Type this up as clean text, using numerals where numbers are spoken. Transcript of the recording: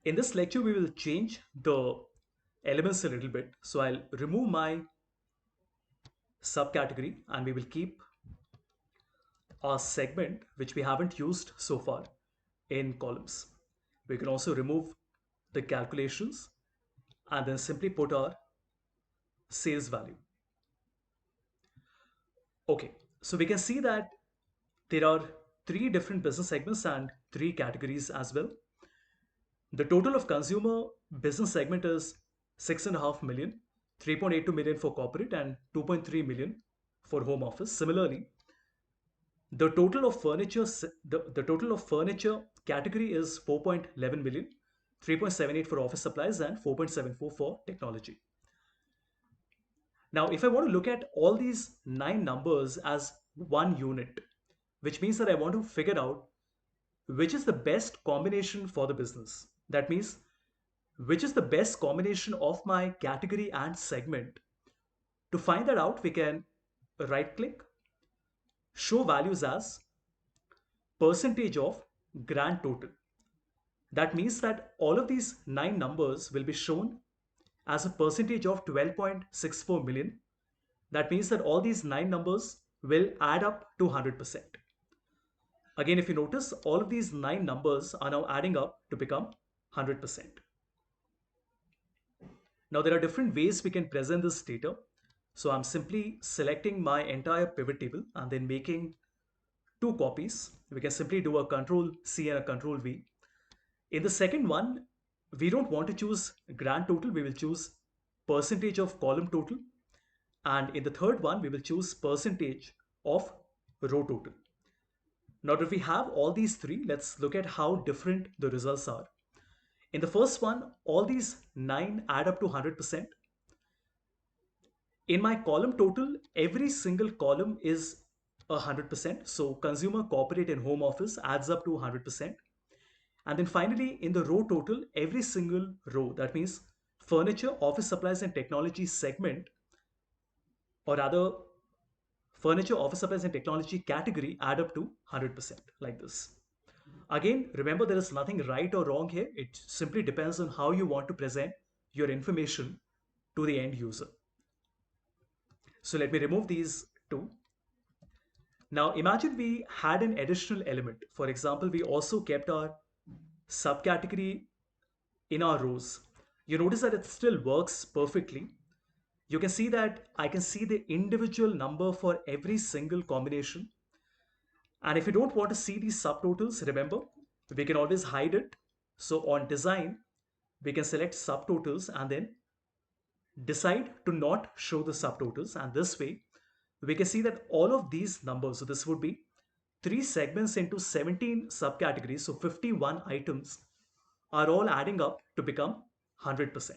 In this lecture, we will change the elements a little bit. So I'll remove my subcategory and we will keep our segment, which we haven't used so far, in columns. We can also remove the calculations and then simply put our sales value. Okay, so we can see that there are three different business segments and three categories as well. The total of consumer business segment is 6.5 million, 3.82 million for corporate, and 2.3 million for home office. Similarly, the total of furniture category is 4.11 million, 3.78 for office supplies, and 4.74 for technology. Now, if I want to look at all these nine numbers as one unit, which means that I want to figure out which is the best combination for the business. That means which is the best combination of my category and segment. To find that out, we can right click, show values as percentage of grand total. That means that all of these nine numbers will be shown as a percentage of 12.64 million. That means that all these nine numbers will add up to 100%. Again, if you notice, all of these nine numbers are now adding up to become 100%. Now, there are different ways we can present this data. So I'm simply selecting my entire pivot table and then making two copies. We can simply do a Control C and a Control V. In the second one, we don't want to choose grand total. We will choose percentage of column total. And in the third one, we will choose percentage of row total. Now that we have all these three, let's look at how different the results are. In the first one, all these nine add up to 100%. In my column total, every single column is 100%. So consumer, corporate, and home office adds up to 100%. And then finally, in the row total, every single row, that means furniture, office supplies, and technology segment, or rather furniture, office supplies, and technology category add up to 100% like this. Again, remember there is nothing right or wrong here. It simply depends on how you want to present your information to the end user. So let me remove these two. Now imagine we had an additional element. For example, we also kept our subcategory in our rows. You notice that it still works perfectly. You can see that I can see the individual number for every single combination. And if you don't want to see these subtotals, remember, we can always hide it. So on design, we can select subtotals and then decide to not show the subtotals. And this way, we can see that all of these numbers, so this would be three segments into 17 subcategories, so 51 items, are all adding up to become 100%.